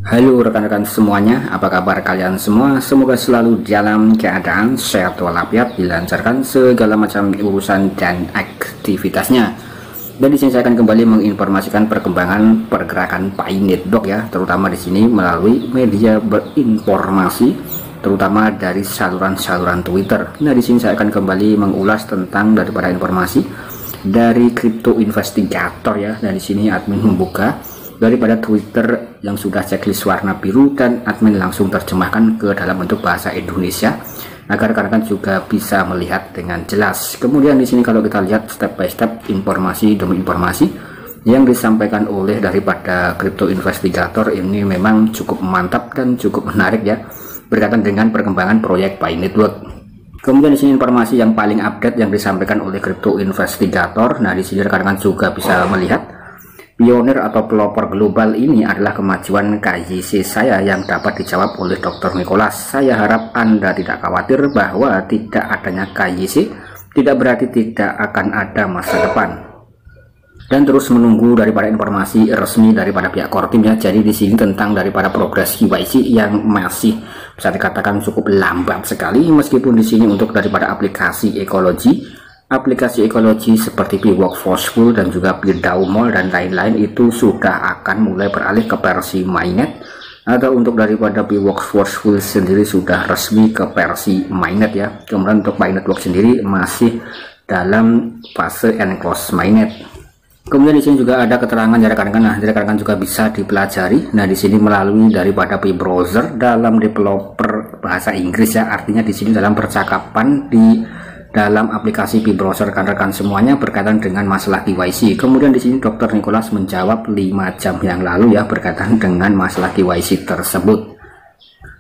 Halo rekan-rekan semuanya, apa kabar kalian semua? Semoga selalu dalam keadaan sehat walafiat, dilancarkan segala macam urusan dan aktivitasnya. Dan di sini saya akan kembali menginformasikan perkembangan pergerakan Pi Network ya, terutama di sini melalui media berinformasi, terutama dari saluran-saluran Twitter. Nah, di sini saya akan kembali mengulas tentang daripada informasi dari Crypto Investigator ya. Dan di sini admin membuka daripada Twitter yang sudah checklist warna biru dan admin langsung terjemahkan ke dalam bentuk bahasa Indonesia agar rekan-rekan juga bisa melihat dengan jelas. Kemudian di sini kalau kita lihat step by step informasi demi informasi yang disampaikan oleh daripada Crypto Investigator ini memang cukup mantap dan cukup menarik ya, berkaitan dengan perkembangan proyek Pi Network. Kemudian di sini informasi yang paling update yang disampaikan oleh Crypto Investigator. Nah, di sini rekan-rekan juga bisa melihat pionir atau pelopor global ini adalah kemajuan KYC saya yang dapat dijawab oleh Dr. Nicholas. Saya harap Anda tidak khawatir bahwa tidak adanya KYC tidak berarti tidak akan ada masa depan. Dan terus menunggu daripada informasi resmi daripada pihak core team ya. Jadi di sini tentang daripada progres KYC yang masih bisa dikatakan cukup lambat sekali, meskipun di sini untuk daripada aplikasi ekologi seperti Pi Workforceful dan juga Pi Mall dan lain-lain itu sudah akan mulai beralih ke versi mainnet, atau untuk daripada Pi Workforceful sendiri sudah resmi ke versi mainnet ya. Kemudian untuk Pi Network sendiri masih dalam fase enclosed mainnet. Kemudian di sini juga ada keterangan ya rekan-rekan. Nah, rekan-rekan juga bisa dipelajari. Nah, di sini melalui daripada Pi browser dalam developer bahasa Inggris ya. Artinya di sini dalam percakapan di dalam aplikasi Pi browser rekan-rekan semuanya berkaitan dengan masalah KYC. Kemudian di sini Dr. Nicholas menjawab 5 jam yang lalu ya berkaitan dengan masalah KYC tersebut.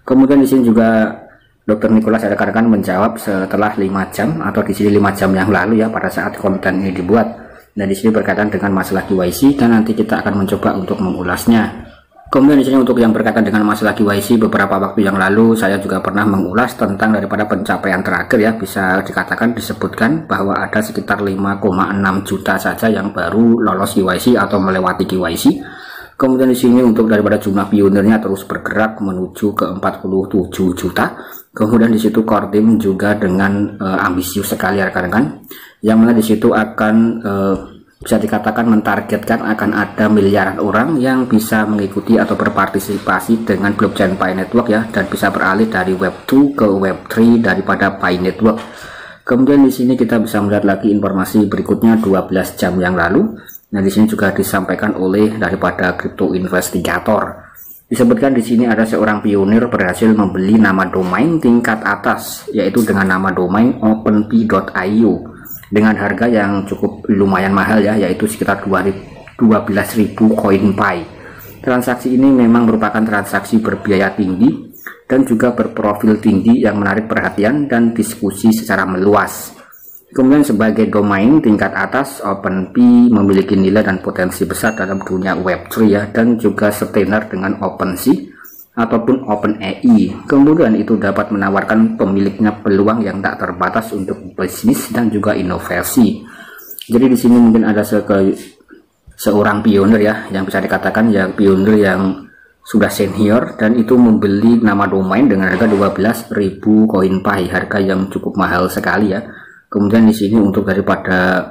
Kemudian di sini juga Dr. Nicholas rekan-rekan menjawab setelah 5 jam atau di sini 5 jam yang lalu ya, pada saat konten ini dibuat. Dan di sini berkaitan dengan masalah KYC dan nanti kita akan mencoba untuk mengulasnya. Kemudian di sini untuk yang berkaitan dengan masalah KYC, beberapa waktu yang lalu saya juga pernah mengulas tentang daripada pencapaian terakhir ya, bisa dikatakan disebutkan bahwa ada sekitar 5,6 juta saja yang baru lolos KYC atau melewati KYC. Kemudian di sini untuk daripada jumlah pionirnya terus bergerak menuju ke 47 juta. Kemudian di situ core team juga dengan ambisius sekali rekan-rekan, yang mana di situ akan bisa dikatakan mentargetkan akan ada miliaran orang yang bisa mengikuti atau berpartisipasi dengan blockchain Pi Network ya, dan bisa beralih dari Web 2 ke Web 3 daripada Pi Network. Kemudian di sini kita bisa melihat lagi informasi berikutnya 12 jam yang lalu. Nah, di sini juga disampaikan oleh daripada Crypto Investigator. Disebutkan di sini ada seorang pionir berhasil membeli nama domain tingkat atas, yaitu dengan nama domain openpi.io dengan harga yang cukup lumayan mahal ya, yaitu sekitar 12.000 koin Pi. Transaksi ini memang merupakan transaksi berbiaya tinggi dan juga berprofil tinggi yang menarik perhatian dan diskusi secara meluas. Kemudian sebagai domain tingkat atas, OpenPi memiliki nilai dan potensi besar dalam dunia Web3 ya, dan juga setenar dengan OpenSea ataupun OpenAI. Kemudian itu dapat menawarkan pemiliknya peluang yang tak terbatas untuk bisnis dan juga inovasi. Jadi di sini mungkin ada seorang pionir ya, yang bisa dikatakan ya pionir yang sudah senior, dan itu membeli nama domain dengan harga 12.000 koin Pi, harga yang cukup mahal sekali ya. Kemudian di sini untuk daripada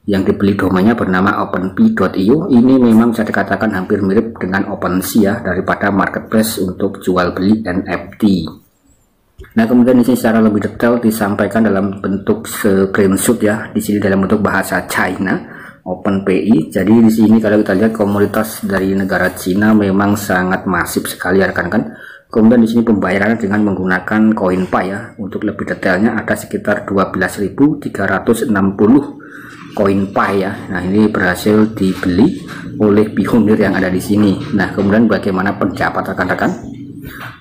yang dibeli domainnya bernama openpi.io, ini memang bisa dikatakan hampir mirip dengan OpenSea daripada marketplace untuk jual beli NFT. Nah, kemudian di sini secara lebih detail disampaikan dalam bentuk screenshot ya, di sini dalam bentuk bahasa China, OpenPI. Jadi di sini kalau kita lihat komunitas dari negara Cina memang sangat masif sekali ya rekan-rekan. Kemudian di sini pembayarannya dengan menggunakan koin Pi ya. Untuk lebih detailnya ada sekitar 12.360 koin Pi ya. Nah, ini berhasil dibeli oleh pionir yang ada di sini. Nah, kemudian bagaimana pendapat rekan-rekan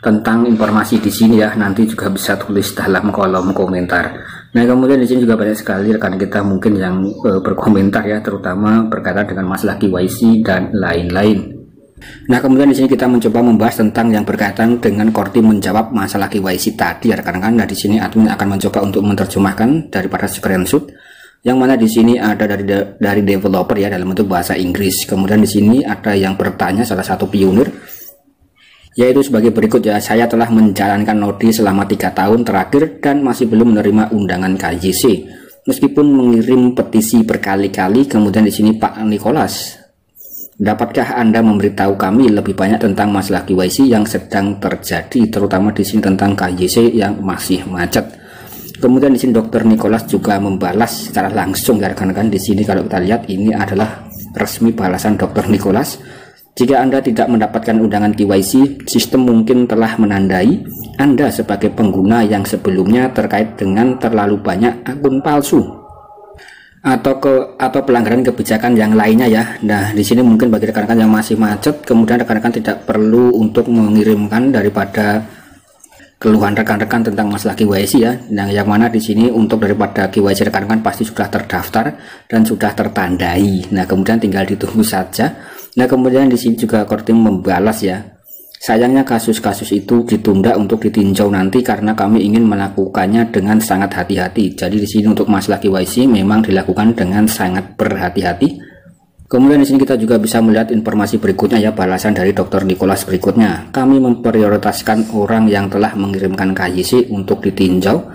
tentang informasi di sini ya, nanti juga bisa tulis dalam kolom komentar. Nah, kemudian di sini juga banyak sekali rekan kita mungkin yang berkomentar ya, terutama berkaitan dengan masalah KYC dan lain-lain. Nah, kemudian di sini kita mencoba membahas tentang yang berkaitan dengan core team menjawab masalah KYC tadi ya rekan-rekan. Nah, di sini admin akan mencoba untuk menerjemahkan daripada screenshot yang mana di sini ada dari developer ya dalam bentuk bahasa Inggris. Kemudian di sini ada yang bertanya, salah satu pionir yaitu sebagai berikut ya. Saya telah menjalankan Nodi selama 3 tahun terakhir dan masih belum menerima undangan KYC meskipun mengirim petisi berkali-kali. Kemudian di sini Pak Nicholas, dapatkah Anda memberitahu kami lebih banyak tentang masalah KYC yang sedang terjadi, terutama di sini tentang KYC yang masih macet. Kemudian di sini Dr. Nicholas juga membalas secara langsung ya rekan-rekan. Di sini kalau kita lihat ini adalah resmi balasan Dr. Nicholas. Jika Anda tidak mendapatkan undangan KYC, sistem mungkin telah menandai Anda sebagai pengguna yang sebelumnya terkait dengan terlalu banyak akun palsu atau pelanggaran kebijakan yang lainnya ya. Nah, di sini mungkin bagi rekan-rekan yang masih macet, kemudian rekan-rekan tidak perlu untuk mengirimkan daripada keluhan rekan-rekan tentang masalah KYC ya. Nah, yang mana di sini untuk daripada KYC rekan-rekan pasti sudah terdaftar dan sudah tertandai. Nah, kemudian tinggal ditunggu saja. Nah, kemudian di sini juga Kortim membalas ya. Sayangnya kasus-kasus itu ditunda untuk ditinjau nanti karena kami ingin melakukannya dengan sangat hati-hati. Jadi di sini untuk masalah KYC memang dilakukan dengan sangat berhati-hati. Kemudian di sini kita juga bisa melihat informasi berikutnya ya, balasan dari Dr. Nicholas berikutnya. Kami memprioritaskan orang yang telah mengirimkan KYC untuk ditinjau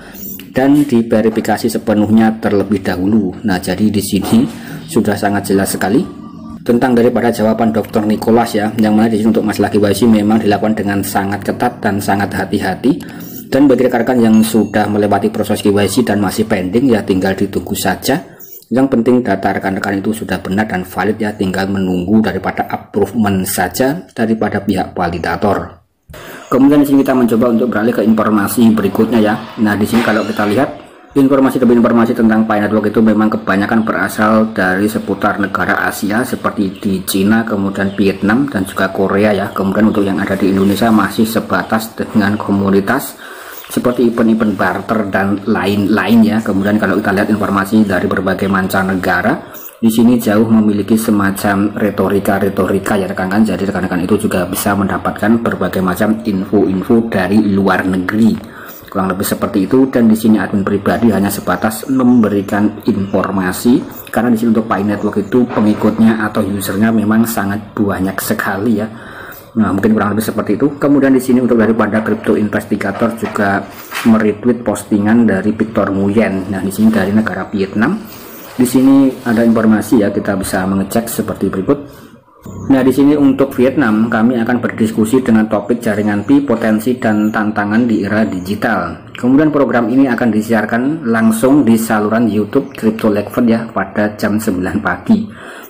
dan diverifikasi sepenuhnya terlebih dahulu. Nah, jadi di sini sudah sangat jelas sekali tentang daripada jawaban Dr. Nicholas ya, yang mana di sini untuk masalah KYC memang dilakukan dengan sangat ketat dan sangat hati-hati. Dan bagi rekan-rekan yang sudah melewati proses KYC dan masih pending ya, tinggal ditunggu saja. Yang penting data rekan-rekan itu sudah benar dan valid ya, tinggal menunggu daripada approval saja daripada pihak validator. Kemudian di sini kita mencoba untuk beralih ke informasi berikutnya ya. Nah, di sini kalau kita lihat informasi demi informasi tentang Pi Network itu memang kebanyakan berasal dari seputar negara Asia seperti di Cina, kemudian Vietnam dan juga Korea ya. Kemudian untuk yang ada di Indonesia masih sebatas dengan komunitas seperti event-event barter dan lain-lain ya. Kemudian kalau kita lihat informasi dari berbagai mancanegara, di sini jauh memiliki semacam retorika ya rekan-rekan. Jadi rekan-rekan itu juga bisa mendapatkan berbagai macam info-info dari luar negeri. Kurang lebih seperti itu. Dan di sini admin pribadi hanya sebatas memberikan informasi karena di sini untuk Pi Network itu pengikutnya atau usernya memang sangat banyak sekali ya. Nah, mungkin kurang lebih seperti itu. Kemudian di sini untuk daripada Crypto Investigator juga meretweet postingan dari Victor Nguyen. Nah, di sini dari negara Vietnam. Di sini ada informasi ya, kita bisa mengecek seperti berikut. Nah, di sini untuk Vietnam kami akan berdiskusi dengan topik jaringan Pi, potensi dan tantangan di era digital. Kemudian program ini akan disiarkan langsung di saluran YouTube Crypto Level ya pada jam 9 pagi.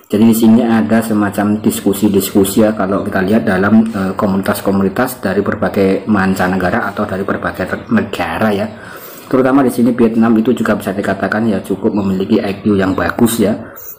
Jadi di sini ada semacam diskusi-diskusi ya kalau kita lihat dalam komunitas-komunitas dari berbagai mancanegara atau dari berbagai negara ya. Terutama di sini Vietnam itu juga bisa dikatakan ya cukup memiliki IQ yang bagus ya.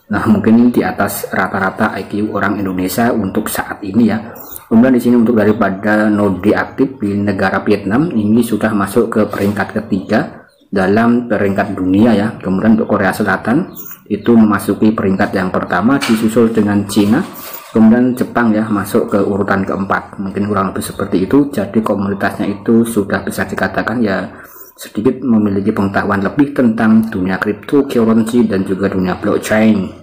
Nah, mungkin di atas rata-rata IQ orang Indonesia untuk saat ini ya. Kemudian di sini untuk daripada node aktif di negara Vietnam ini sudah masuk ke peringkat ketiga dalam peringkat dunia ya. Kemudian untuk Korea Selatan itu memasuki peringkat yang pertama, disusul dengan Cina. Kemudian Jepang ya masuk ke urutan keempat. Mungkin kurang lebih seperti itu. Jadi komunitasnya itu sudah bisa dikatakan ya sedikit memiliki pengetahuan lebih tentang dunia cryptocurrency dan juga dunia blockchain.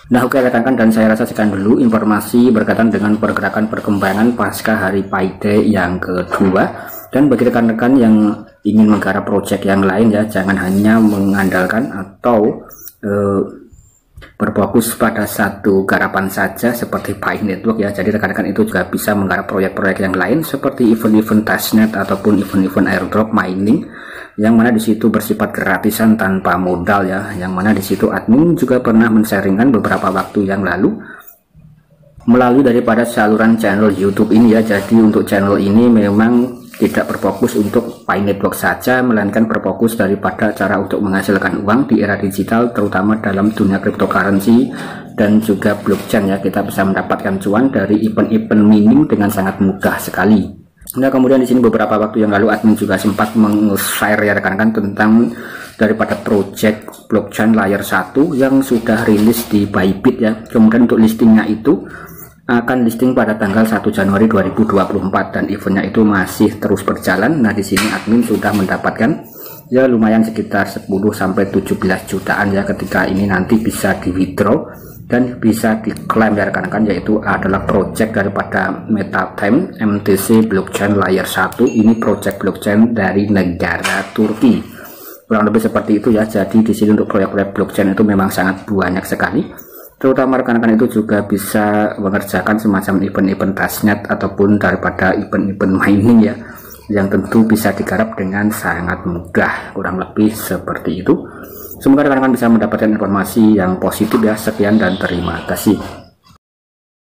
Nah, oke rekan-rekan, dan saya rasa sekian dulu informasi berkaitan dengan pergerakan perkembangan pasca hari Pi Day yang kedua. Dan bagi rekan-rekan yang ingin menggarap project yang lain ya, jangan hanya mengandalkan atau berfokus pada satu garapan saja seperti Pi Network ya. Jadi rekan-rekan itu juga bisa menggarap proyek-proyek yang lain seperti event-event testnet ataupun event-event airdrop mining, yang mana disitu bersifat gratisan tanpa modal ya. Yang mana disitu admin juga pernah men-sharingkan beberapa waktu yang lalu melalui daripada saluran channel YouTube ini ya. Jadi untuk channel ini memang tidak berfokus untuk Pi Network saja, melainkan berfokus daripada cara untuk menghasilkan uang di era digital, terutama dalam dunia cryptocurrency dan juga blockchain ya. Kita bisa mendapatkan cuan dari event-event mining dengan sangat mudah sekali. Nah, kemudian di sini beberapa waktu yang lalu admin juga sempat meng-share ya rekan-rekan tentang daripada project blockchain layer 1 yang sudah rilis di Bybit ya. Kemudian untuk listingnya itu akan listing pada tanggal 1 Januari 2024 dan eventnya itu masih terus berjalan. Nah, di sini admin sudah mendapatkan ya lumayan sekitar 10 sampai 17 jutaan ya ketika ini nanti bisa di withdraw. dan bisa diklaim ya rekan-rekan, yaitu adalah project daripada MetaTime MTC blockchain layer 1. Ini project blockchain dari negara Turki, kurang lebih seperti itu ya. Jadi di sini untuk proyek-proyek blockchain itu memang sangat banyak sekali, terutama rekan-rekan itu juga bisa mengerjakan semacam event-event testnet ataupun daripada event-event mining ya, yang tentu bisa digarap dengan sangat mudah, kurang lebih seperti itu. Semoga rekan-rekan bisa mendapatkan informasi yang positif ya. Sekian dan terima kasih.